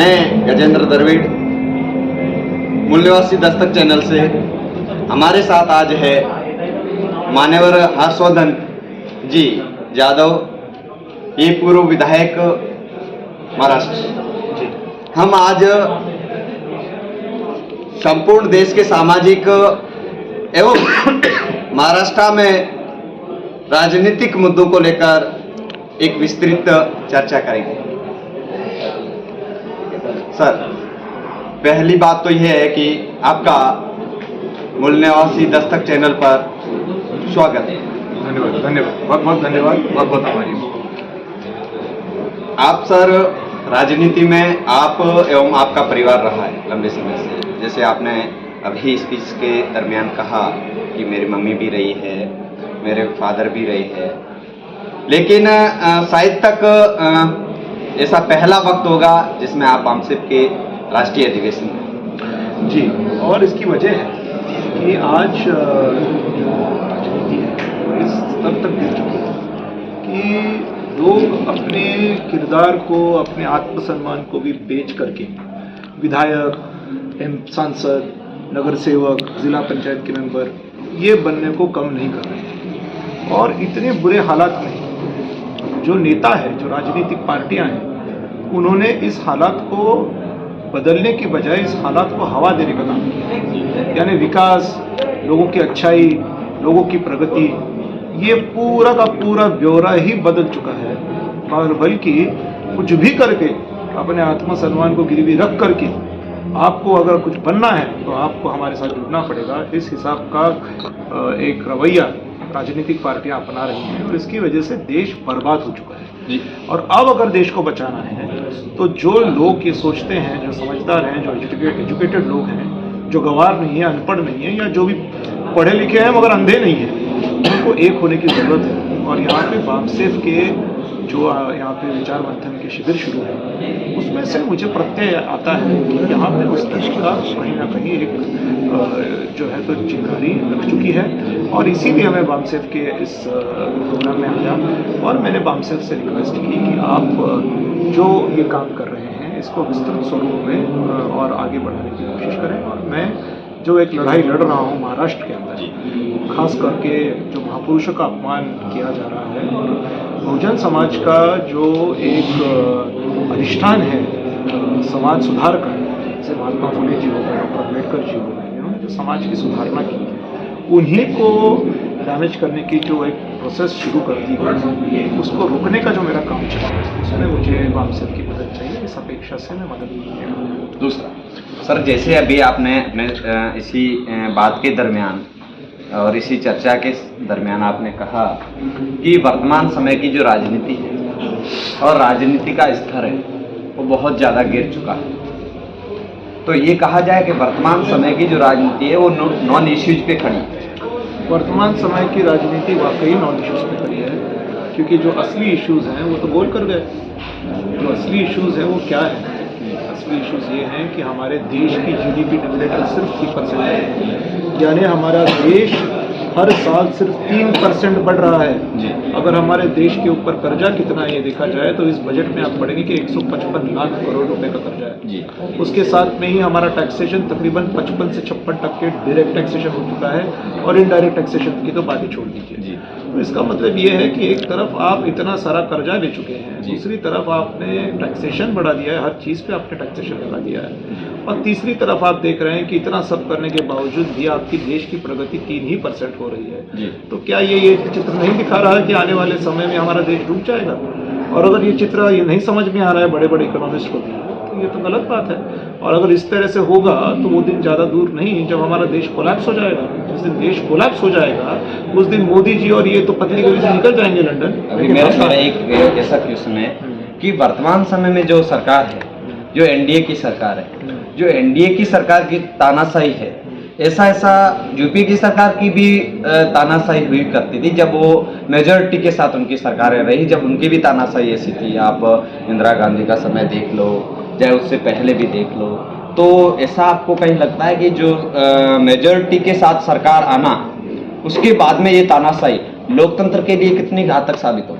मैं गजेंद्र द्रविड़, मूल निवासी दस्तक चैनल से। हमारे साथ आज है मान्यवर हर्षवर्धन जी यादव, ये पूर्व विधायक महाराष्ट्र। हम आज संपूर्ण देश के सामाजिक एवं महाराष्ट्र में राजनीतिक मुद्दों को लेकर एक विस्तृत चर्चा करेंगे। सर, पहली बात तो यह है कि आपका मूल निवासी दस्तक चैनल पर स्वागत है। धन्यवाद, धन्यवाद, बहुत बहुत धन्यवाद, बहुत बहुत आभारी हूँ। आप सर राजनीति में आप एवं आपका परिवार रहा है लंबे समय से। जैसे आपने अभी स्पीच के दरमियान कहा कि मेरी मम्मी भी रही है, मेरे फादर भी रहे हैं, लेकिन शायद तक ऐसा पहला वक्त होगा जिसमें आप बामसेफ के राष्ट्रीय अधिवेशन में। जी, और इसकी वजह है कि आज राजनीति है इस स्तर तक गिर चुकी है कि लोग अपने किरदार को, अपने आत्मसम्मान को भी बेच करके विधायक, सांसद, नगर सेवक, जिला पंचायत के मेंबर ये बनने को कम नहीं कर रहे हैं। और इतने बुरे हालात में जो नेता है, जो राजनीतिक पार्टियां हैं, उन्होंने इस हालात को बदलने की बजाय इस हालात को हवा देने का काम किया। यानी विकास, लोगों की अच्छाई, लोगों की प्रगति, ये पूरा का पूरा ब्यौरा ही बदल चुका है। और बल्कि कुछ भी करके अपने आत्मसम्मान को गिरवी रख करके आपको अगर कुछ बनना है तो आपको हमारे साथ जुड़ना पड़ेगा, इस हिसाब का एक रवैया राजनीतिक पार्टियां अपना रही हैं। और इसकी वजह से देश बर्बाद हो चुका है। और अब अगर देश को बचाना है तो जो लोग ये सोचते हैं, जो समझदार हैं, जो एजुकेटेड लोग हैं, जो गंवार नहीं है, अनपढ़ नहीं है, या जो भी पढ़े लिखे हैं मगर अंधे नहीं हैं, उनको एक होने की ज़रूरत है। और यहाँ पे बामसेफ के जो यहाँ पे विचार मंथन के शिविर शुरू है, उसमें से मुझे प्रत्यय आता है कि यहाँ पे उस देश का कहीं ना कहीं एक जो है तो चिंगारी लग चुकी है। और इसीलिए मैं बामसेफ के इस प्रोग्राम में आया और मैंने बामसेफ से रिक्वेस्ट की कि आप जो ये काम कर रहे हैं इसको विस्तृत स्वरूप में और आगे बढ़ाने की कोशिश करें। और मैं जो एक लड़ाई लड़ रहा हूँ महाराष्ट्र के अंदर, खास करके जो महापुरुषों का अपमान किया जा रहा है, बहुजन समाज का जो एक अधिष्ठान है समाज सुधार का, जैसे महात्मा फुले जी हो गए, डॉक्टर अम्बेडकर जी हो गए, इन्होंने जो समाज की सुधारना की है, उन्हीं को डैमेज करने की जो एक प्रोसेस शुरू कर दी है, उसको रोकने का जो मेरा काम चल रहा है, उसमें मुझे बामसेफ की मदद चाहिए। इस अपेक्षा से मैं मदद करूँगा। दूसरा सर, जैसे अभी आपने इसी बात के दरमियान और इसी चर्चा के दरमियान आपने कहा कि वर्तमान समय की जो राजनीति है और राजनीति का स्तर है वो बहुत ज़्यादा गिर चुका है। तो ये कहा जाए कि वर्तमान समय की जो राजनीति है वो नॉन इश्यूज पे खड़ी है। वर्तमान समय की राजनीति वाकई नॉन इश्यूज पे खड़ी है, क्योंकि जो असली इश्यूज हैं वो तो बोल कर गए। जो असली इश्यूज हैं वो क्या है? असली इश्यूज ये हैं कि हमारे देश की जीडीपी डेवलपमेंट सिर्फ 3% है, यानी हमारा देश हर साल सिर्फ 3% बढ़ रहा है। अगर हमारे देश के ऊपर कर्जा कितना है ये देखा जाए तो इस बजट में आप पढ़ेंगे कि 155 लाख करोड़ रुपए का कर्जा है। उसके साथ में ही हमारा टैक्सेशन तकरीबन 55 से 56% डायरेक्ट टैक्सेशन हो चुका है, और इनडायरेक्ट टैक्सेशन की तो बात ही छोड़ दीजिए। तो इसका मतलब ये है कि एक तरफ आप इतना सारा कर्जा ले चुके हैं, दूसरी तरफ आपने टैक्सेशन बढ़ा दिया है, हर चीज़ पे आपने टैक्सेशन लगा दिया है, और तीसरी तरफ आप देख रहे हैं कि इतना सब करने के बावजूद भी आपकी देश की प्रगति 3% हो रही है। तो क्या ये चित्र नहीं दिखा रहा है कि आने वाले समय में हमारा देश डूब जाएगा? और अगर ये चित्र ये नहीं समझ में आ रहा है बड़े बड़े इकोनॉमिस्ट को भी, तो ये तो गलत बात है। और अगर इस तरह से होगा तो वो दिन ज़्यादा दूर नहीं जब हमारा देश कोलैप्स हो जाएगा। जिस दिन देश कोलैप्स हो जाएगा उस दिन मोदी जी और ये तो पतली गली से निकल जाएंगे लंदन। अभी मेरा एक ऐसा क्वेश्चन है कि वर्तमान समय में जो सरकार है, जो एनडीए की सरकार है, जो एनडीए की सरकार की तानाशाही है, ऐसा यूपी की सरकार की भी तानाशाही हुई करती थी जब वो मेजॉरिटी के साथ उनकी सरकारें रही, जब उनकी भी तानाशाही ऐसी थी। आप इंदिरा गांधी का समय देख लो, चाहे उससे पहले भी देख लो। तो ऐसा आपको कहीं लगता है कि जो मेजॉरिटी के साथ सरकार आना, उसके बाद में ये तानाशाही लोकतंत्र के लिए कितनी घातक साबित हो?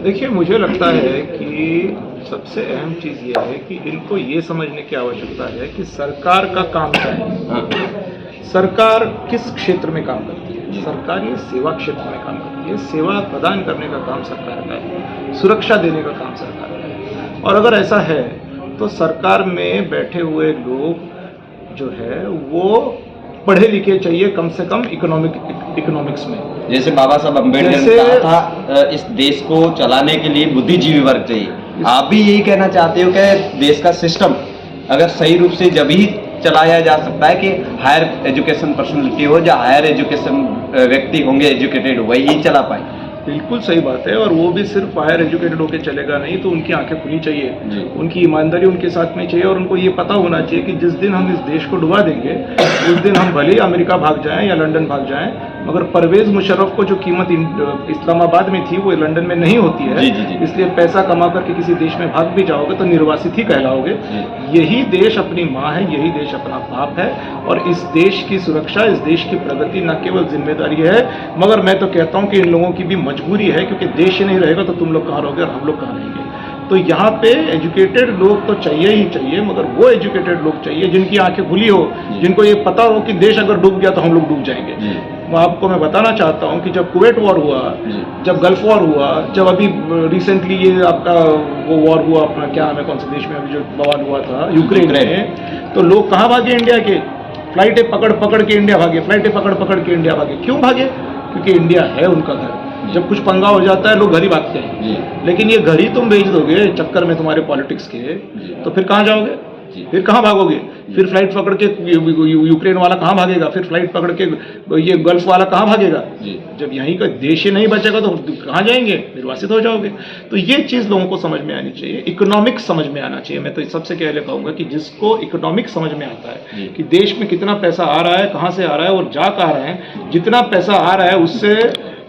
देखिए, मुझे लगता है कि सबसे अहम चीज ये है कि इनको ये समझने की आवश्यकता है कि सरकार का काम क्या है। हाँ, सरकार किस क्षेत्र में काम करती है? सरकार ये सेवा क्षेत्र में काम करती है। सेवा प्रदान करने का काम सरकार का है, सुरक्षा देने का काम सरकार का है। और अगर ऐसा है तो सरकार में बैठे हुए लोग जो है वो पढ़े लिखे चाहिए, कम से कम इकोनॉमिक्स में। जैसे बाबा साहब अम्बेडकर ने कहा था इस देश को चलाने के लिए बुद्धिजीवी वर्ग चाहिए। आप भी यही कहना चाहते हो कि देश का सिस्टम अगर सही रूप से जब ही चलाया जा सकता है कि हायर एजुकेशन पर्सनलिटी हो, या हायर एजुकेशन व्यक्ति होंगे एजुकेटेड, वही चला पाए। बिल्कुल सही बात है। और वो भी सिर्फ हायर एजुकेटेड होकर चलेगा नहीं, तो उनकी आंखें खुली चाहिए, उनकी ईमानदारी उनके साथ में चाहिए। और उनको ये पता होना चाहिए कि जिस दिन हम इस देश को डुबा देंगे उस दिन हम भले ही अमेरिका भाग जाएं या लंदन भाग जाएं, मगर परवेज मुशर्रफ को जो कीमत इस्लामाबाद में थी वो लंदन में नहीं होती है। इसलिए पैसा कमा करके किसी देश में भाग भी जाओगे तो निर्वासित ही कहलाओगे। यही देश अपनी माँ है, यही देश अपना बाप है। और इस देश की सुरक्षा, इस देश की प्रगति न केवल जिम्मेदारी है, मगर मैं तो कहता हूँ कि इन लोगों की भी मजबूरी है, क्योंकि देश ही नहीं रहेगा तो तुम लोग कहाँ रहोगे और हम लोग कहाँ रहेंगे। तो यहाँ पे एजुकेटेड लोग तो चाहिए ही चाहिए, मगर वो एजुकेटेड लोग चाहिए जिनकी आंखें खुली हो, जिनको ये पता हो कि देश अगर डूब गया तो हम लोग डूब जाएंगे। आपको मैं बताना चाहता हूँ कि जब कुवैत वॉर हुआ, जब गल्फ वॉर हुआ, जब अभी रिसेंटली ये आपका वो वॉर हुआ, अपना क्या नाम है, कौन से देश में अभी जो बवाल हुआ था, यूक्रेन में, तो लोग कहाँ भागे? इंडिया के। फ्लाइटें पकड़ पकड़ के इंडिया भागे, फ्लाइटें पकड़ पकड़ के इंडिया भागे। क्यों भागे? क्योंकि इंडिया है उनका घर। जब कुछ पंगा हो जाता है लोग घर ही भागते हैं। लेकिन ये घर ही तुम बेच दोगे चक्कर में तुम्हारे पॉलिटिक्स के, तो फिर कहाँ जाओगे? फिर कहाँ भागोगे? फिर फ्लाइट पकड़ के यूक्रेन वाला कहाँ भागेगा? फिर फ्लाइट पकड़ के ये गल्फ वाला कहाँ भागेगा? जब यहीं का देश ही नहीं बचेगा तो कहाँ जाएंगे? निर्वासित हो जाओगे। तो ये चीज़ लोगों को समझ में आनी चाहिए, इकोनॉमिक्स समझ में आना चाहिए। मैं तो सबसे पहले कहूँगा कि जिसको इकोनॉमिक्स समझ में आता है कि देश में कितना पैसा आ रहा है, कहाँ से आ रहा है और जा कहाँ रहा है, जितना पैसा आ रहा है उससे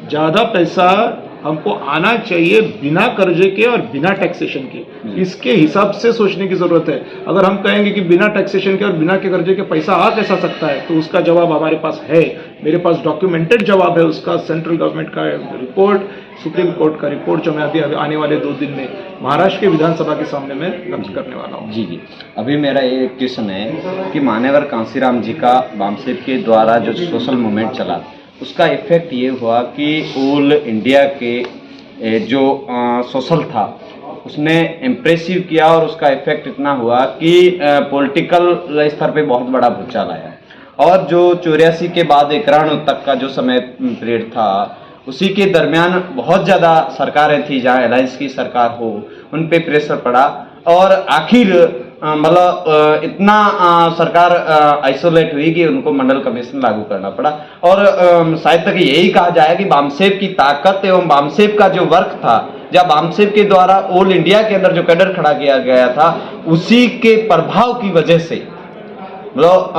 ज़्यादा पैसा हमको आना चाहिए बिना कर्जे के और बिना टैक्सेशन के। इसके हिसाब से सोचने की जरूरत है। अगर हम कहेंगे कि बिना टैक्सेशन के और बिना के कर्जे के पैसा आ कैसा सकता है, तो उसका जवाब हमारे पास है। मेरे पास डॉक्यूमेंटेड जवाब है उसका। सेंट्रल गवर्नमेंट का रिपोर्ट, सुप्रीम कोर्ट का रिपोर्ट, जो मैं अभी आने वाले 2 दिन में महाराष्ट्र के विधानसभा के सामने में दर्ज करने वाला हूँ। जी। अभी मेरा ये क्वेश्चन है कि मान्यवर कांसीराम जी का बामसेब के द्वारा जो सोशल मूवमेंट चला, उसका इफेक्ट ये हुआ कि ऑल इंडिया के जो सोशल था उसने इम्प्रेसिव किया, और उसका इफेक्ट इतना हुआ कि पॉलिटिकल स्तर पे बहुत बड़ा भूचाल आया। और जो 84 के बाद 91 तक का जो समय पीरियड था, उसी के दरमियान बहुत ज़्यादा सरकारें थी, जहाँ अलायंस की सरकार हो, उन पे प्रेशर पड़ा। और आखिर मतलब इतना सरकार आइसोलेट हुई कि उनको मंडल कमीशन लागू करना पड़ा। और शायद तक यही कहा जाए कि बामसेब की ताकत एवं बामसेब का जो वर्क था, जब बामसेब के द्वारा ऑल इंडिया के अंदर जो कैडर खड़ा किया गया था, उसी के प्रभाव की वजह से मतलब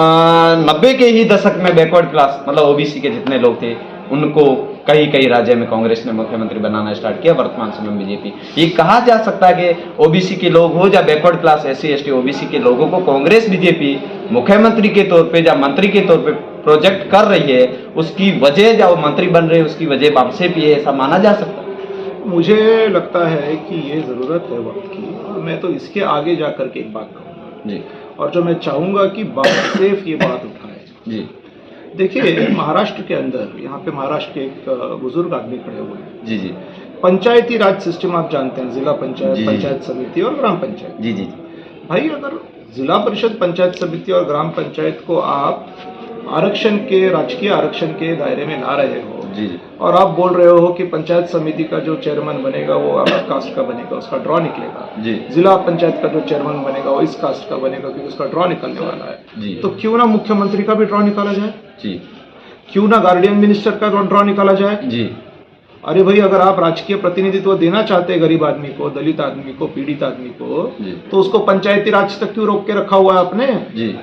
90 के ही दशक में बैकवर्ड क्लास मतलब ओबीसी के जितने लोग थे उनको कई राज्य में कांग्रेस ने मुख्यमंत्री बनाना स्टार्ट किया। वर्तमान समय में बीजेपी, ये कहा जा सकता है कि ओबीसी के लोग हो या backward class SC ST OBC के लोगों को कांग्रेस बीजेपी मुख्यमंत्री के तौर पे या मंत्री के तौर पे प्रोजेक्ट कर रही है, उसकी वजह या वो मंत्री बन रहे हैं उसकी वजह बामसेब ही है, ऐसा माना जा सकता है? मुझे लगता है कि ये ज़रूरत है वक्त की। और मैं तो इसके आगे जा करके एक बात कहूँगा जी, और जो मैं चाहूँगा कि बामसेब ये बात उठाए जी। देखिए, महाराष्ट्र के अंदर, यहाँ पे महाराष्ट्र के एक बुजुर्ग आदमी खड़े हुए हैं जी जी। पंचायती राज सिस्टम आप जानते हैं, जिला पंचायत, पंचायत समिति और ग्राम पंचायत जी जी। भाई, अगर जिला परिषद, पंचायत समिति और ग्राम पंचायत को आप आरक्षण के, राजकीय आरक्षण के दायरे में ला रहे हो जी, और आप बोल रहे हो कि पंचायत समिति का जो चेयरमैन बनेगा वो आपका कास्ट का बनेगा, उसका ड्रॉ निकलेगा जी, जिला पंचायत का जो चेयरमैन बनेगा वो इस कास्ट का बनेगा क्योंकि उसका ड्रॉ निकलने वाला है जी, तो क्यों ना मुख्यमंत्री का भी ड्रॉ निकाला जाए जी, क्यों ना गार्डियन मिनिस्टर का ड्रॉ निकाला जाए जी। अरे भाई, अगर आप राजकीय प्रतिनिधित्व देना चाहते हैं गरीब आदमी को, दलित आदमी को, पीड़ित आदमी को, तो उसको पंचायती राज तक क्यों रोक के रखा हुआ है आपने जी?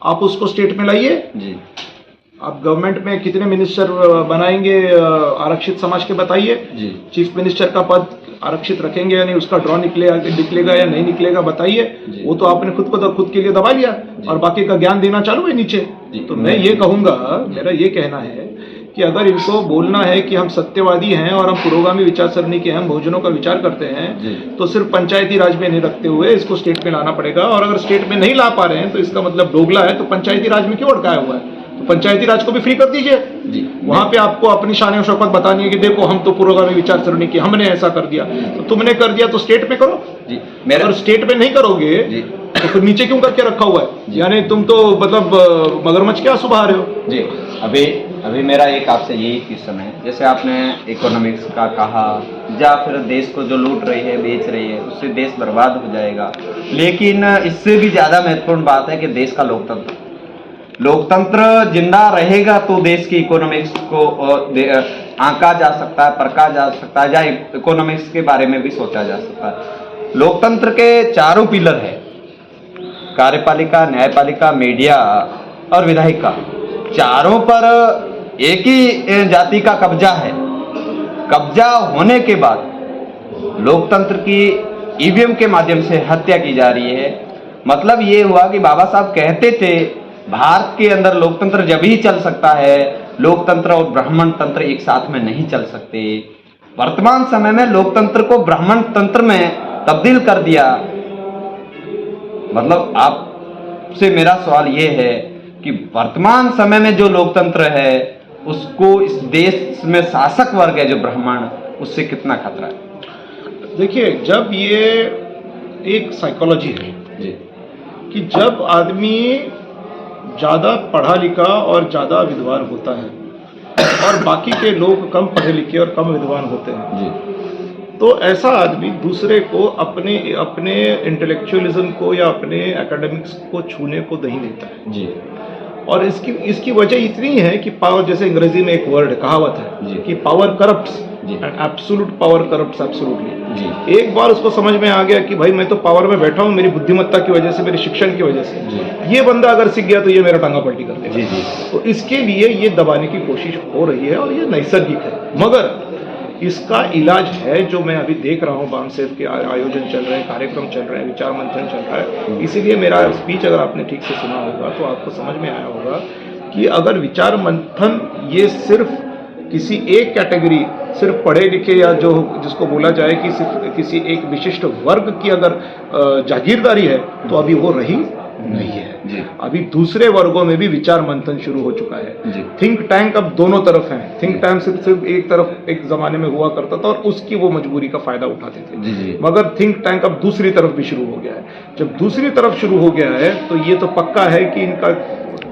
आप उसको स्टेट में लाइए जी। आप गवर्नमेंट में कितने मिनिस्टर बनाएंगे आरक्षित समाज के, बताइए जी। चीफ मिनिस्टर का पद आरक्षित रखेंगे या नहीं, उसका ड्रॉ निकलेगा या नहीं निकलेगा, बताइए। वो तो आपने खुद के लिए दबा लिया और बाकी का ज्ञान देना चालू है नीचे। तो मैं ये कहूंगा, मेरा ये कहना है कि अगर इनको बोलना है कि हम सत्यवादी हैं और हम पुरोगामी विचार सरणी के हम बहुजनों का विचार करते हैं, तो सिर्फ पंचायती राज में नहीं रखते हुए इसको स्टेट में लाना पड़ेगा। और अगर स्टेट में नहीं ला पा रहे हैं तो इसका मतलब दोगला है, तो पंचायती राज में क्यों अटकाया हुआ है? तो पंचायती राज को भी फ्री कर दीजिए। वहां पे आपको अपनी शान और शौकत बतानी है कि देखो हम तो पुरोगामी विचार सरणी के, हमने ऐसा कर दिया। तो तुमने कर दिया तो स्टेट में करो। अगर स्टेट में नहीं करोगे तो फिर नीचे क्यों करके रखा हुआ है? यानी तुम तो मतलब मगरमच्छ के आंसू बहा रहे हो। जी, अभी मेरा एक आपसे यही क्वेश्चन है, जैसे आपने इकोनॉमिक्स का कहा, या फिर देश को जो लूट रही है, बेच रही है, उससे देश बर्बाद हो जाएगा। लेकिन इससे भी ज़्यादा महत्वपूर्ण बात है कि देश का लोकतंत्र जिंदा रहेगा तो देश की इकोनॉमिक्स को आंका जा सकता है, परखा जा सकता है, या इकोनॉमिक्स के बारे में भी सोचा जा सकता है। लोकतंत्र के चारों पिलर है, कार्यपालिका, न्यायपालिका, मीडिया और विधायिका। चारों पर एक ही जाति का कब्जा है। कब्जा होने के बाद लोकतंत्र की ईवीएम के माध्यम से हत्या की जा रही है। मतलब ये हुआ कि बाबा साहब कहते थे भारत के अंदर लोकतंत्र जब ही चल सकता है, लोकतंत्र और ब्राह्मण तंत्र एक साथ में नहीं चल सकते। वर्तमान समय में लोकतंत्र को ब्राह्मण तंत्र में तब्दील कर दिया। मतलब आपसे मेरा सवाल ये है कि वर्तमान समय में जो लोकतंत्र है उसको इस देश में शासक वर्ग है जो ब्राह्मण, उससे कितना खतरा है? देखिए, जब ये एक साइकोलॉजी है जी, कि जब आदमी ज़्यादा पढ़ा लिखा और ज़्यादा विद्वान होता है और बाकी के लोग कम पढ़े लिखे और कम विद्वान होते हैं जी, तो ऐसा आदमी दूसरे को अपने इंटेलेक्चुअलिज्म को या अपने एकेडमिक्स को छूने को नहीं देता है जी। और इसकी वजह इतनी है कि पावर, जैसे अंग्रेजी में एक वर्ड कहावत है कि power corrupts and absolute power corrupts absolutely. एक बार उसको समझ में आ गया कि भाई मैं तो पावर में बैठा हूँ मेरी बुद्धिमत्ता की वजह से, मेरे शिक्षण की वजह से, ये बंदा अगर सीख गया तो ये मेरा टांगा पलटी कर देगा। तो इसके लिए ये दबाने की कोशिश हो रही है और ये नैसर्गिक है। मगर इसका इलाज है जो मैं अभी देख रहा हूँ, बामसेफ के आयोजन चल रहे हैं, कार्यक्रम चल रहे हैं, विचार मंथन चल रहा है। इसीलिए मेरा स्पीच अगर आपने ठीक से सुना होगा तो आपको समझ में आया होगा कि अगर विचार मंथन ये सिर्फ किसी एक कैटेगरी, सिर्फ पढ़े लिखे या जो जिसको बोला जाए कि सिर्फ किसी एक विशिष्ट वर्ग की अगर जागीरदारी है तो अभी वो रही नहीं है। अभी दूसरे वर्गों में भी विचार मंथन शुरू हो चुका है। थिंक टैंक अब दोनों तरफ हैं। थिंक टैंक सिर्फ एक तरफ एक जमाने में हुआ करता था और उसकी वो मजबूरी का फायदा उठाते थे, मगर थिंक टैंक अब दूसरी तरफ भी शुरू हो गया है। जब दूसरी तरफ शुरू हो गया है तो ये तो पक्का है कि इनका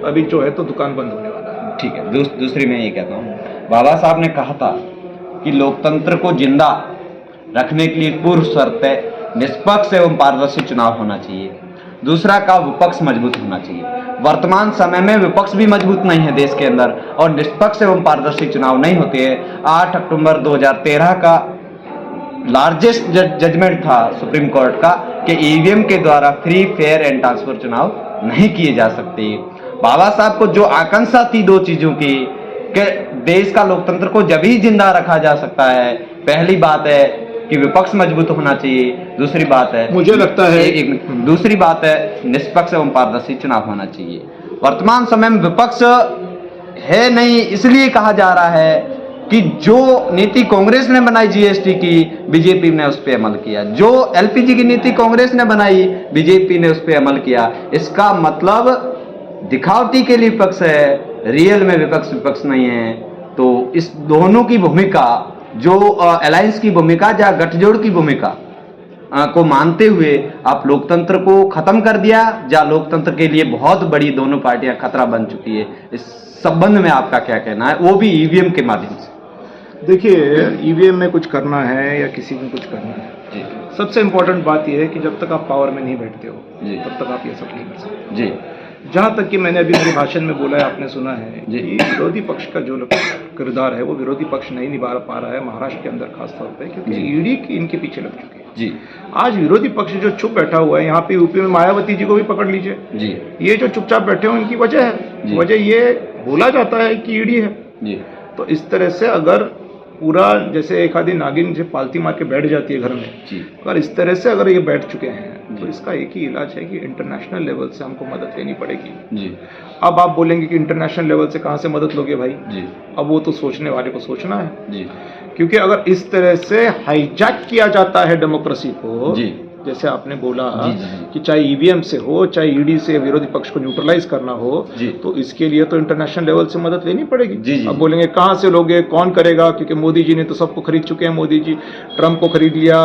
अभी जो है तो दुकान बंद होने वाला है। ठीक है, दूसरी मैं ये कहता हूँ, बाबा साहब ने कहा था कि लोकतंत्र को जिंदा रखने के लिए पूर्व शर्त है निष्पक्ष एवं पारदर्शी चुनाव होना चाहिए। दूसरा का विपक्ष मजबूत होना चाहिए। वर्तमान समय में विपक्ष भी मजबूत नहीं है देश के अंदर और निष्पक्ष एवं पारदर्शी चुनाव नहीं होते हैं। 8 अक्टूबर 2013 का लार्जेस्ट जजमेंट था सुप्रीम कोर्ट का कि ईवीएम के द्वारा फ्री, फेयर एंड ट्रांसफर चुनाव नहीं किए जा सकते। बाबा साहब को जो आकांक्षा थी दो चीजों की कि देश का लोकतंत्र को जब ही जिंदा रखा जा सकता है, पहली बात है कि विपक्ष मजबूत होना चाहिए, दूसरी बात है, मुझे लगता है दूसरी बात है निष्पक्ष एवं पारदर्शी चुनाव होना चाहिए। वर्तमान समय में विपक्ष है नहीं, इसलिए कहा जा रहा है कि जो नीति कांग्रेस ने बनाई जीएसटी की, बीजेपी ने उस पर अमल किया। जो एलपीजी की नीति कांग्रेस ने बनाई, बीजेपी ने उस पर अमल किया। इसका मतलब दिखावटी के लिए विपक्ष है, रियल में विपक्ष नहीं है। तो इस दोनों की भूमिका, जो अलायंस की भूमिका या गठजोड़ की भूमिका को मानते हुए आप लोकतंत्र को खत्म कर दिया, या लोकतंत्र के लिए बहुत बड़ी दोनों पार्टियां खतरा बन चुकी है। इस संबंध में आपका क्या कहना है, वो भी ईवीएम के माध्यम से? देखिए, ईवीएम में कुछ करना है या किसी में कुछ करना है, सबसे इंपॉर्टेंट बात यह है कि जब तक आप पावर में नहीं बैठते हो तब तक आप ये सब नहीं कर सकते। जी, जहाँ तक कि मैंने अभी मेरे भाषण में बोला है, आपने सुना है कि विरोधी पक्ष का जो किरदार है वो विरोधी पक्ष नहीं निभा पा रहा है महाराष्ट्र के अंदर खास तौर पे, क्योंकि ईडी की इनके पीछे लग चुकी है। जी, आज विरोधी पक्ष जो चुप बैठा हुआ है, यहाँ पे यूपी में मायावती जी को भी पकड़ लीजिए जी, ये जो चुपचाप बैठे हो इनकी वजह है। वजह ये बोला जाता है कि ईडी है। जी, तो इस तरह से अगर पूरा जैसे एक आधी नागिन जो पालती मार के बैठ जाती है घर में, जी अगर इस तरह से अगर ये बैठ चुके हैं तो इसका एक ही इलाज है कि इंटरनेशनल लेवल से हमको मदद लेनी पड़ेगी। जी अब आप बोलेंगे कि इंटरनेशनल लेवल से कहाँ से मदद लोगे भाई? जी अब वो तो सोचने वाले को सोचना है, जी क्योंकि अगर इस तरह से हाईजैक किया जाता है डेमोक्रेसी को, जी जैसे आपने बोला जी, जी। कि चाहे ईवीएम से हो, चाहे ईडी से विरोधी पक्ष को न्यूट्रलाइज करना हो, जी। तो इसके लिए तो इंटरनेशनल लेवल से मदद लेनी पड़ेगी। जी, जी, अब जी। बोलेंगे कहाँ से लोगे, कौन करेगा, क्योंकि मोदी जी ने तो सबको खरीद चुके हैं। मोदी जी ट्रम्प को खरीद लिया,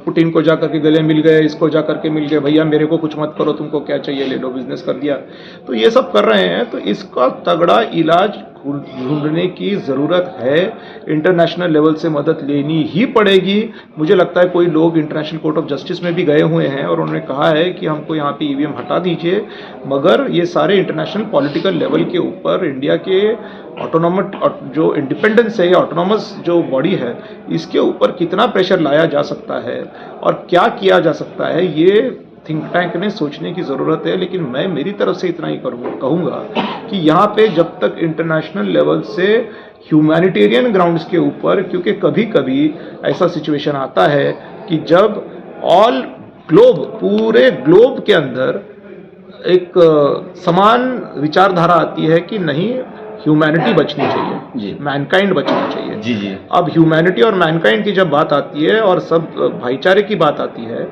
पुतिन को जाकर के गले मिल गए, इसको जाकर के मिल गए, भैया मेरे को कुछ मत करो, तुमको क्या चाहिए ले लो, बिजनेस कर दिया। तो ये सब कर रहे हैं, तो इसका तगड़ा इलाज ढूंढने की ज़रूरत है। इंटरनेशनल लेवल से मदद लेनी ही पड़ेगी। मुझे लगता है कोई लोग इंटरनेशनल कोर्ट ऑफ जस्टिस में भी गए हुए हैं और उन्होंने कहा है कि हमको यहाँ पे ईवीएम हटा दीजिए, मगर ये सारे इंटरनेशनल पॉलिटिकल लेवल के ऊपर इंडिया के ऑटोनॉमस जो इंडिपेंडेंस है या ऑटोनॉमस जो बॉडी है, इसके ऊपर कितना प्रेशर लाया जा सकता है और क्या किया जा सकता है, ये थिंक टैंक ने सोचने की ज़रूरत है। लेकिन मैं मेरी तरफ से इतना ही कहूँगा कि यहाँ पे जब तक इंटरनेशनल लेवल से ह्यूमैनिटेरियन ग्राउंड्स के ऊपर, क्योंकि कभी कभी ऐसा सिचुएशन आता है कि जब ऑल ग्लोब, पूरे ग्लोब के अंदर एक समान विचारधारा आती है कि नहीं, ह्यूमैनिटी बचनी चाहिए, मैनकाइंड बचना चाहिए। जी जी। अब ह्यूमैनिटी और मैनकाइंड की जब बात आती है और सब भाईचारे की बात आती है,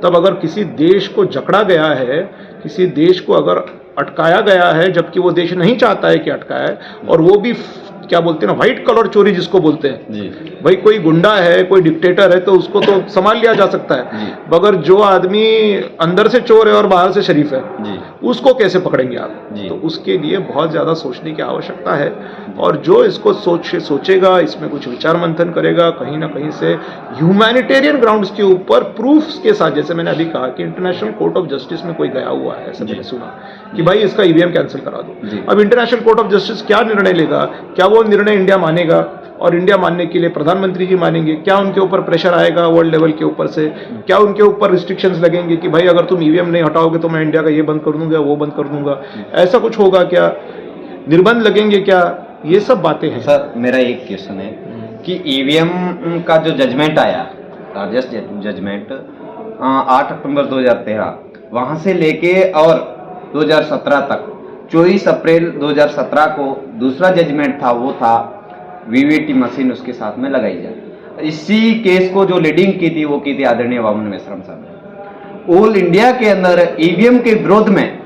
तब अगर किसी देश को जकड़ा गया है, किसी देश को अगर अटकाया गया है, जबकि वो देश नहीं चाहता है कि अटकाए, और वो भी क्या बोलते हैं ना, व्हाइट कलर चोरी जिसको बोलते हैं जी। भाई, कोई गुंडा है, कोई डिक्टेटर है, तो उसको तो संभाल लिया जा सकता है, मगर जो आदमी अंदर से चोर है और बाहर से शरीफ है जी। उसको कैसे पकड़ेंगे आप? जी। तो उसके लिए बहुत ज़्यादा सोचने की आवश्यकता है, और जो इसको सोचेगा, इसमें कुछ विचार मंथन करेगा, कहीं ना कहीं से ह्यूमैनिटेरियन ग्राउंड्स के ऊपर प्रूफ्स के साथ, जैसे मैंने अभी कहा कि इंटरनेशनल कोर्ट ऑफ जस्टिस में कोई गया हुआ है, ऐसा मैंने सुना कि भाई इसका ईवीएम कैंसिल करा दो। अब इंटरनेशनल कोर्ट ऑफ जस्टिस क्या निर्णय लेगा? क्या वो निर्णय इंडिया मानेगा? और इंडिया मानने के लिए प्रधानमंत्री जी मानेंगे? क्या उनके ऊपर प्रेशर आएगा वर्ल्ड लेवल के ऊपर से? क्या उनके ऊपर रिस्ट्रिक्शंस लगेंगे कि भाई अगर तुम ईवीएम नहीं हटाओगे तो मैं इंडिया का ये बंद कर दूंगा, वो बंद कर दूंगा? ऐसा कुछ होगा क्या? निर्बंध लगेंगे क्या? ये सब बातें हैं। सर, मेरा एक क्वेश्चन है कि ईवीएम का जो जजमेंट आया, लार्जेस्ट जजमेंट 8 अक्टूबर 2013, वहां से लेके और 2017 तक 24 अप्रैल 2017 को दूसरा जजमेंट था, वो था वीवीटी मशीन उसके साथ में लगाई जाए। इसी केस को जो लीडिंग की थी वो की थी आदरणीय वामन मेश्राम साहब ने। ऑल इंडिया के अंदर ईवीएम के विरोध में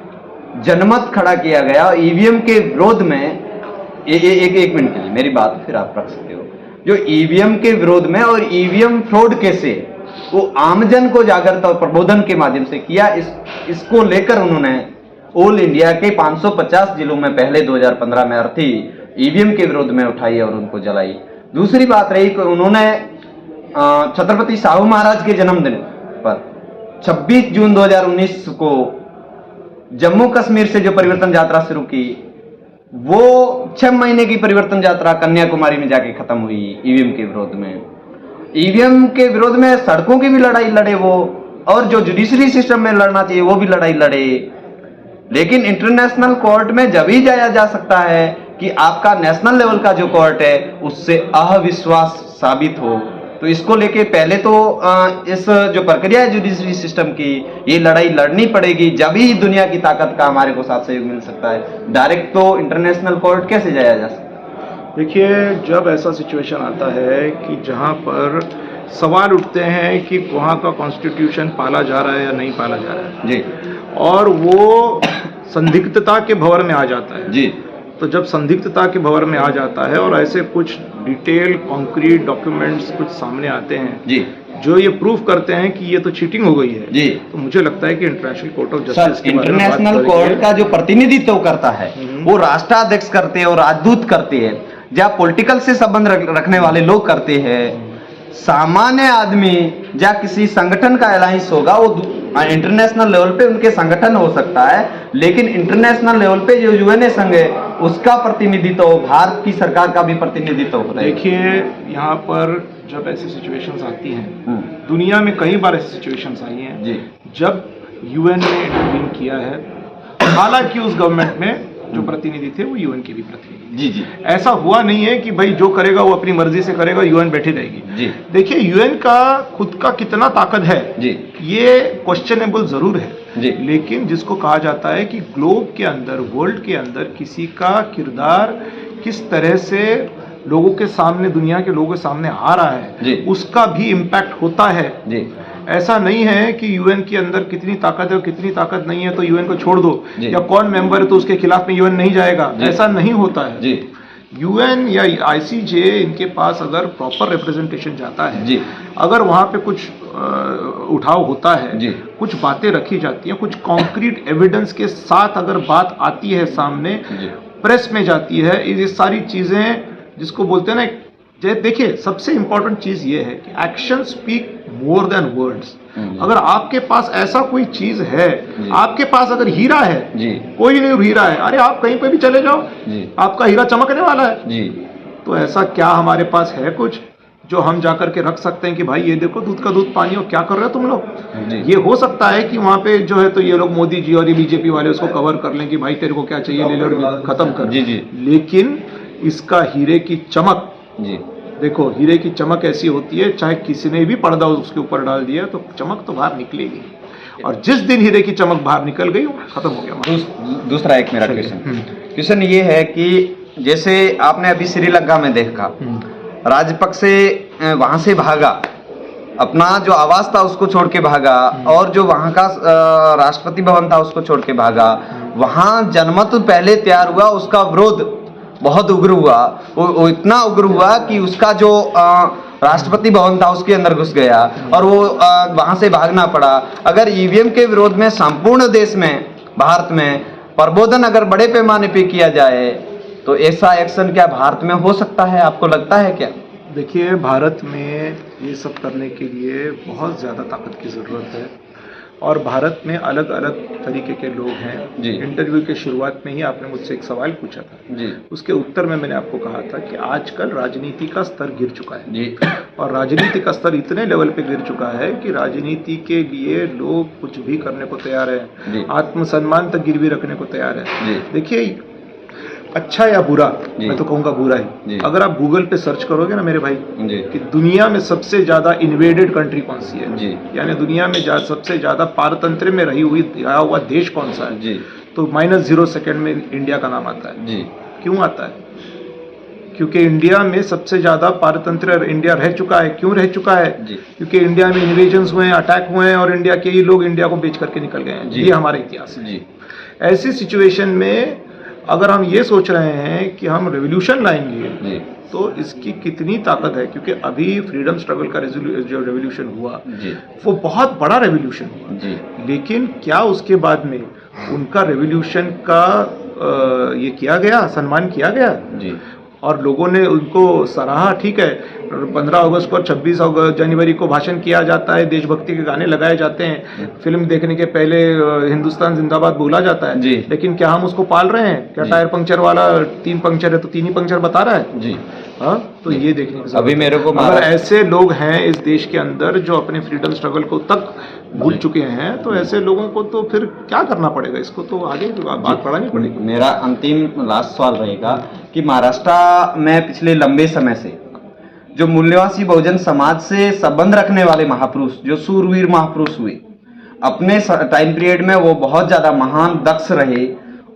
जनमत खड़ा किया गया। ईवीएम के विरोध में एक मिनट के लिए मेरी बात फिर आप रख सकते हो। जो ईवीएम के विरोध में और ईवीएम फ्रॉड कैसे वो आमजन को जागरूकता और प्रबोधन के माध्यम से किया, इसको लेकर उन्होंने ऑल इंडिया के 550 जिलों में पहले 2015 में अर्थी ईवीएम के विरोध में उठाई और उनको जलाई। दूसरी बात रही कि उन्होंने छत्रपति साहू महाराज के जन्मदिन पर 26 जून 2019 को जम्मू कश्मीर से जो परिवर्तन यात्रा शुरू की, वो 6 महीने की परिवर्तन यात्रा कन्याकुमारी में जाके खत्म हुई ईवीएम के विरोध में। ईवीएम के विरोध में सड़कों की भी लड़ाई लड़े वो, और जो जुडिशरी सिस्टम में लड़ना चाहिए वो भी लड़ाई लड़े। लेकिन इंटरनेशनल कोर्ट में जब ही जाया जा सकता है कि आपका नेशनल लेवल का जो कोर्ट है उससे अविश्वास साबित हो। तो इसको लेके पहले तो इस जो प्रक्रिया है जुडिशरी सिस्टम की, ये लड़ाई लड़नी पड़ेगी, जब ही दुनिया की ताकत का हमारे को साथ सहयोग मिल सकता है। डायरेक्ट तो इंटरनेशनल कोर्ट कैसे जाया जा सकता है? देखिए, जब ऐसा सिचुएशन आता है कि जहाँ पर सवाल उठते हैं कि वहाँ का कॉन्स्टिट्यूशन पाला जा रहा है या नहीं पाला जा रहा है जी, और वो संदिग्धता के भंवर में आ जाता है जी, तो जब संदिग्धता के भंवर में आ जाता है और ऐसे कुछ डिटेल कॉन्क्रीट डॉक्यूमेंट्स कुछ सामने आते हैं जी, जो ये प्रूफ करते हैं कि ये तो चीटिंग हो गई है जी, तो मुझे लगता है कि international court of justice international court का जो प्रतिनिधित्व करता है वो राष्ट्राध्यक्ष करते हैं और राजदूत करते हैं, जहाँ पॉलिटिकल से संबंध रखने वाले लोग करते हैं। सामान्य आदमी या किसी संगठन का अलायंस होगा, वो इंटरनेशनल लेवल पे उनके संगठन हो सकता है, लेकिन इंटरनेशनल लेवल पे जो यूएनए संघ है उसका प्रतिनिधित्व, भारत की सरकार का भी प्रतिनिधित्व होता है। देखिए, यहाँ पर जब ऐसी सिचुएशंस आती हैं, दुनिया में कई बार ऐसी सिचुएशंस आई हैं जी, जब यूएन ने इंटरवीन किया है, हालांकि उस गवर्नमेंट में जो प्रतिनिधि थे वो यूएन के भी प्रतिनिधि। जी जी। ऐसा हुआ नहीं है कि भाई जो करेगा वो अपनी मर्जी से करेगा, यूएन बैठी रहेगी। जी। देखिए यूएन का खुद का कितना ताकत है जी, ये क्वेश्चनेबल जरूर है जी, लेकिन जिसको कहा जाता है कि ग्लोब के अंदर, वर्ल्ड के अंदर किसी का किरदार किस तरह से लोगों के सामने, दुनिया के लोगों के सामने आ रहा जी। है, उसका भी इम्पैक्ट होता है। जी, ऐसा नहीं है कि यूएन के अंदर कितनी ताकत है और कितनी ताकत नहीं है तो यूएन को छोड़ दो, जी। या कौन मेंबर है तो उसके खिलाफ में यूएन नहीं जाएगा, जी। ऐसा नहीं होता है। जी, यूएन या आईसीजे, इनके पास अगर प्रॉपर रिप्रेजेंटेशन जाता है, जी, अगर वहां पे कुछ उठाव होता है, जी। कुछ बातें रखी जाती हैं, कुछ कॉन्क्रीट एविडेंस के साथ अगर बात आती है सामने, जी। प्रेस में जाती है, ये सारी चीजें जिसको बोलते हैं ना, देखिए सबसे इंपॉर्टेंट चीज ये है कि action speak more than words. अगर आपके पास ऐसा कोई चीज है, आपके पास अगर हीरा है, जी, कोई नहीं हीरा है, अरे आप कहीं पे भी चले जाओ, जी, आपका हीरा चमकने वाला है। जी, तो ऐसा क्या हमारे पास है कुछ जो हम जाकर के रख सकते हैं कि भाई ये देखो दूध का दूध पानी हो, क्या कर रहे हो तुम लोग। जी। ये हो सकता है कि वहां पे जो है तो ये लोग मोदी जी और ये बीजेपी वाले उसको कवर कर लें कि भाई तेरे को क्या चाहिए ले लो और खत्म कर। जी, जी। लेकिन इसका हीरे की चमक, जी, देखो हीरे की चमक ऐसी होती है, चाहे किसी ने भी पर्दा उसके ऊपर डाल दिया तो चमक तो बाहर निकलेगी, और जिस दिन हीरे की चमक बाहर निकल गई वो खत्म हो गया। दूसरा एक मेरा क्वेश्चन ये है कि जैसे आपने अभी श्रीलंका में देखा, राजपक्षे वहां से भागा, अपना जो आवास था उसको छोड़ के भागा, और जो वहां का राष्ट्रपति भवन था उसको छोड़ के भागा। वहां जनमत पहले तैयार हुआ, उसका विरोध बहुत उग्र हुआ, वो इतना उग्र हुआ कि उसका जो राष्ट्रपति भवन था उसके अंदर घुस गया और वो वहां से भागना पड़ा। अगर ईवीएम के विरोध में संपूर्ण देश में, भारत में प्रबोधन अगर बड़े पैमाने पे किया जाए तो ऐसा एक्शन क्या भारत में हो सकता है, आपको लगता है क्या? देखिए भारत में ये सब करने के लिए बहुत ज़्यादा ताकत की ज़रूरत है, और भारत में अलग अलग तरीके के लोग हैं। जी। इंटरव्यू के शुरुआत में ही आपने मुझसे एक सवाल पूछा था, जी, उसके उत्तर में मैंने आपको कहा था कि आजकल राजनीति का स्तर गिर चुका है। जी, और राजनीति का स्तर इतने लेवल पे गिर चुका है कि राजनीति के लिए लोग कुछ भी करने को तैयार जी। है, आत्मसम्मान तक गिरवी रखने को तैयार है। जी। देखिए अच्छा या बुरा, जी। मैं तो कहूँगा बुरा ही, जी। अगर आप गूगल पे सर्च करोगे ना मेरे भाई जी, कि दुनिया में सबसे ज्यादा इन्वेडेड कंट्री कौन सी है, जी। यानी दुनिया में सबसे ज्यादा पारतंत्र में रही हुई आया हुआ देश कौन सा है, जी, तो -0 सेकंड में इंडिया का नाम आता है। जी, क्यों आता है? क्योंकि इंडिया में सबसे ज्यादा पारतंत्र इंडिया रह चुका है। क्यों रह चुका है? जी। क्योंकि इंडिया में इन्वेजन्स हुए हैं, अटैक हुए हैं, और इंडिया के ही लोग इंडिया को बेच करके निकल गए हैं। जी। ये हमारा इतिहास है। जी, ऐसी सिचुएशन में अगर हम ये सोच रहे हैं कि हम रेवोल्यूशन लाएंगे, जी, तो इसकी कितनी ताकत है, क्योंकि अभी फ्रीडम स्ट्रगल का जो रेवोल्यूशन हुआ जी, वो बहुत बड़ा रेवोल्यूशन हुआ, जी, लेकिन क्या उसके बाद में उनका रेवोल्यूशन का ये किया गया, सम्मान किया गया, जी, और लोगों ने उनको सराहा? ठीक है, 15 अगस्त को और 26 जनवरी को भाषण किया जाता है, देशभक्ति के गाने लगाए जाते हैं, फिल्म देखने के पहले हिंदुस्तान जिंदाबाद बोला जाता है, जी। लेकिन क्या हम उसको पाल रहे हैं? क्या जी। टायर पंक्चर वाला 3 पंक्चर है तो 3 ही पंक्चर बता रहा है? जी। हाँ, तो ये देखने की जरूरत अभी है। मेरे को अगर ऐसे लोग हैं इस देश के अंदर जो अपने फ्रीडम स्ट्रगल को तक भूल चुके हैं, तो ऐसे लोगों को तो फिर क्या करना पड़ेगा? इसको तो आगे बात बढ़ानी पड़ेगी। मेरा अंतिम लास्ट सवाल रहेगा कि महाराष्ट्र में पिछले लंबे समय से जो मूल्यवासी बहुजन समाज से संबंध रखने वाले महापुरुष, जो सूरवीर महापुरुष हुए अपने टाइम पीरियड में, वो बहुत ज्यादा महान दक्ष रहे,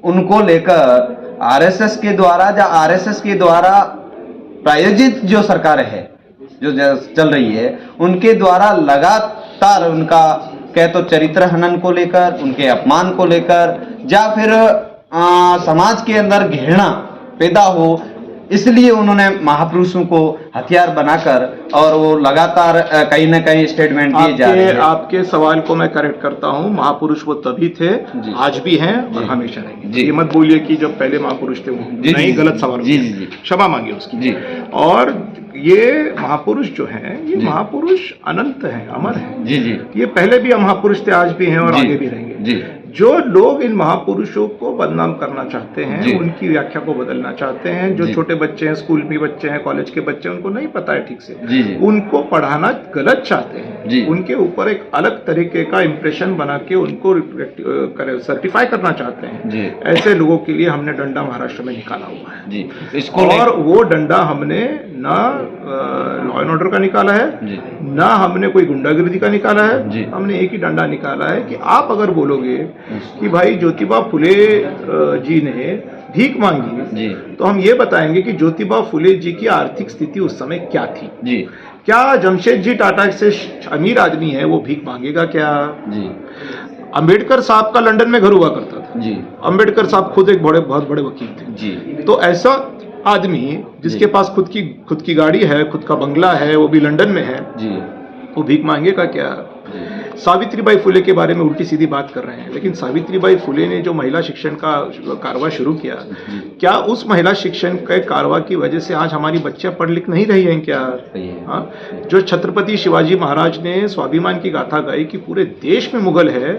उनको लेकर आरएसएस के द्वारा या आरएसएस के द्वारा प्रायोजित जो सरकार है जो चल रही है, उनके द्वारा लगातार उनका कह तो चरित्र हनन को लेकर, उनके अपमान को लेकर, या फिर समाज के अंदर घृणा पैदा हो, इसलिए उन्होंने महापुरुषों को हथियार बनाकर और वो लगातार कहीं ना कहीं स्टेटमेंट दिए जा रहे हैं। आपके सवाल को मैं करेक्ट करता हूं, महापुरुष वो तभी थे, आज भी हैं और हमेशा रहेंगे। ये मत बोलिए कि जब पहले महापुरुष थे वो, नहीं, गलत सवाल। जी, जी, जी, क्षमा मांगिए उसकी। जी। और ये महापुरुष जो हैं, ये महापुरुष अनंत हैं, अमर हैं। जी, जी, ये पहले भी महापुरुष थे, आज भी हैं और जी, आगे भी रहेंगे। जी। जो लोग इन महापुरुषों को बदनाम करना चाहते हैं, जी। उनकी व्याख्या को बदलना चाहते हैं, जो जी। छोटे बच्चे हैं, स्कूल में बच्चे हैं, कॉलेज के बच्चे हैं, उनको नहीं पता है ठीक से, जी, जी। उनको पढ़ाना गलत चाहते हैं, जी। उनके ऊपर एक अलग तरीके का इंप्रेशन बना के उनको सर्टिफाई करना चाहते हैं। जी। ऐसे लोगों के लिए हमने डंडा महाराष्ट्र में निकाला हुआ है जी, इसको और वो डंडा हमने ना लॉ एंड ऑर्डर का निकाला है, जी। ना हमने कोई गुंडागिर्दी का निकाला है, जी। हमने एक ही डंडा निकाला है कि आप अगर बोलोगे कि भाई ज्योतिबा फुले जी ने भीख मांगी, जी। तो हम ये बताएंगे कि ज्योतिबा फुले जी की आर्थिक स्थिति उस समय क्या थी। जी। क्या जमशेद जी टाटा से अमीर आदमी है वो भीख मांगेगा क्या? जी। अंबेडकर साहब का लंदन में घर हुआ करता था। जी। अंबेडकर साहब खुद एक बहुत बड़े वकील थे। जी। तो ऐसा आदमी जिसके पास खुद की गाड़ी है, खुद का बंगला है, वो भी लंदन में है, जी। वो भीख मांगेगा क्या? सावित्रीबाई फुले के बारे में उल्टी सीधी बात कर रहे हैं, लेकिन सावित्रीबाई फुले ने जो महिला शिक्षण का कारवा शुरू किया, क्या उस महिला शिक्षण के कारवा की वजह से आज हमारी बच्चियां पढ़ लिख नहीं रही हैं क्या? हाँ, जो छत्रपति शिवाजी महाराज ने स्वाभिमान की गाथा गाई कि पूरे देश में मुगल है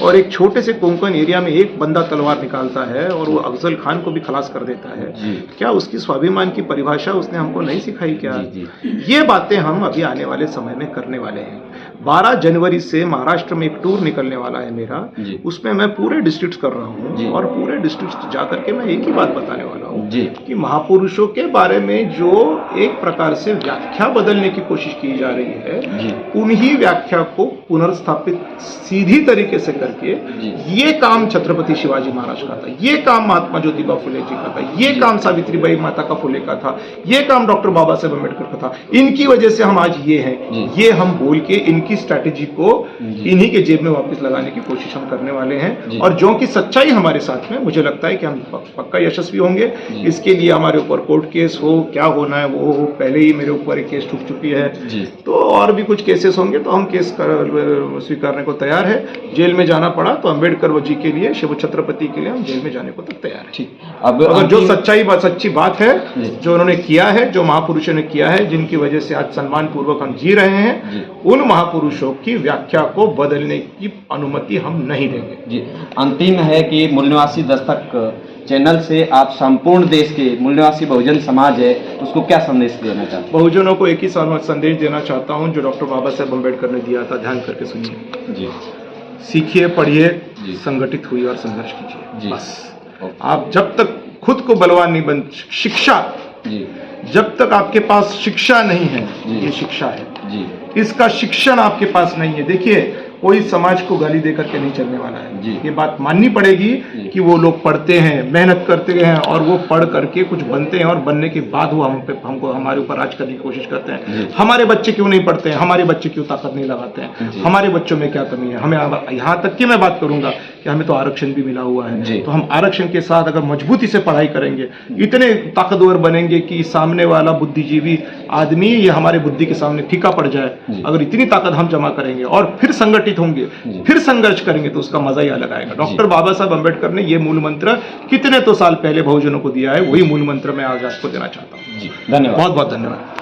और एक छोटे से कोंकण एरिया में एक बंदा तलवार निकालता है और वो अफजल खान को भी खलास कर देता है, क्या उसकी स्वाभिमान की परिभाषा उसने हमको नहीं सिखाई क्या? ये बातें हम अभी आने वाले समय में करने वाले हैं। 12 जनवरी से महाराष्ट्र में एक टूर निकलने वाला है मेरा, उसमें मैं पूरे डिस्ट्रिक्ट कर रहा हूँ और पूरे डिस्ट्रिक्ट जाकर के मैं एक ही बात बताने वाला हूँ कि महापुरुषों के बारे में जो एक प्रकार से व्याख्या बदलने की कोशिश की जा रही है, उन्हीं व्याख्या को पुनर्स्थापित सीधी तरीके से करके ये काम छत्रपति शिवाजी महाराज का था, ये काम महात्मा ज्योतिबा फुले जी का था, ये काम सावित्रीबाई माता का फुले का था, ये काम डॉक्टर बाबा साहेब अम्बेडकर का था, इनकी वजह से हम आज ये हैं, ये हम बोल के इनकी स्ट्रैटेजी को इन्हीं के जेब में वापस लगाने की कोशिश हम करने वाले हैं। और जो कि सच्चाई हमारे साथ में, मुझे लगता है कि हम पक्का यशस्वी होंगे। इसके लिए हमारे ऊपर कोर्ट केस हो, क्या होना है वो हो, पहले ही मेरे ऊपर एक केस ठुक चुकी है, तो और भी कुछ केसेस होंगे तो हम केस स्वीकारने को तैयार है। जेल में जाना पड़ा तो अम्बेडकर जी के लिए, शिव छत्रपति के लिए हम जेल में जाने को तक तैयार है। अब अगर जो सच्ची बात है, जो उन्होंने किया है, जो महापुरुषों ने किया है, जिनकी वजह से आज सम्मान पूर्वक हम जी रहे हैं, उन महापुरुषों की व्याख्या को बदलने की अनुमति हम नहीं देंगे। जी, अंतिम है कि मूल्यवासी दस्तक चैनल से आप संपूर्ण देश के मूल्यवासी बहुजन समाज है उसको क्या संदेश देना चाहते हैं? बहुजनों को एक ही संदेश देना चाहता हूं जो डॉक्टर बाबा साहेब अम्बेडकर ने दिया था, ध्यान करके सुनिए जी। सीखिए, पढ़िए, संगठित हुई और संघर्ष कीजिए। बस आप जब तक खुद को बलवान नहीं बन, शिक्षा जब तक आपके पास शिक्षा नहीं है, ये शिक्षा है जी, इसका शिक्षण आपके पास नहीं है, देखिए कोई समाज को गाली देकर के नहीं चलने वाला है। ये बात माननी पड़ेगी कि वो लोग पढ़ते हैं, मेहनत करते हैं और वो पढ़ करके कुछ बनते हैं और बनने के बाद वो हमको हमारे ऊपर राज करने की कोशिश करते हैं। हमारे बच्चे क्यों नहीं पढ़ते हैं, हमारे बच्चे क्यों ताकत नहीं लगाते हैं, हमारे बच्चों में क्या कमी है? हमें यहाँ तक कि मैं बात करूंगा कि हमें तो आरक्षण भी मिला हुआ है, तो हम आरक्षण के साथ अगर मजबूती से पढ़ाई करेंगे, इतने ताकतवर बनेंगे कि सामने वाला बुद्धिजीवी आदमी ये हमारे बुद्धि के सामने फीका पड़ जाए। अगर इतनी ताकत हम जमा करेंगे और फिर संगठित होंगे, फिर संघर्ष करेंगे, तो उसका मजा ही अलग आएगा। डॉक्टर बाबा साहब अम्बेडकर ने ये मूल मंत्र कितने तो साल पहले बहुजनों को दिया है, वही मूल मंत्र मैं आज आपको देना चाहता हूँ। धन्यवाद, बहुत बहुत धन्यवाद।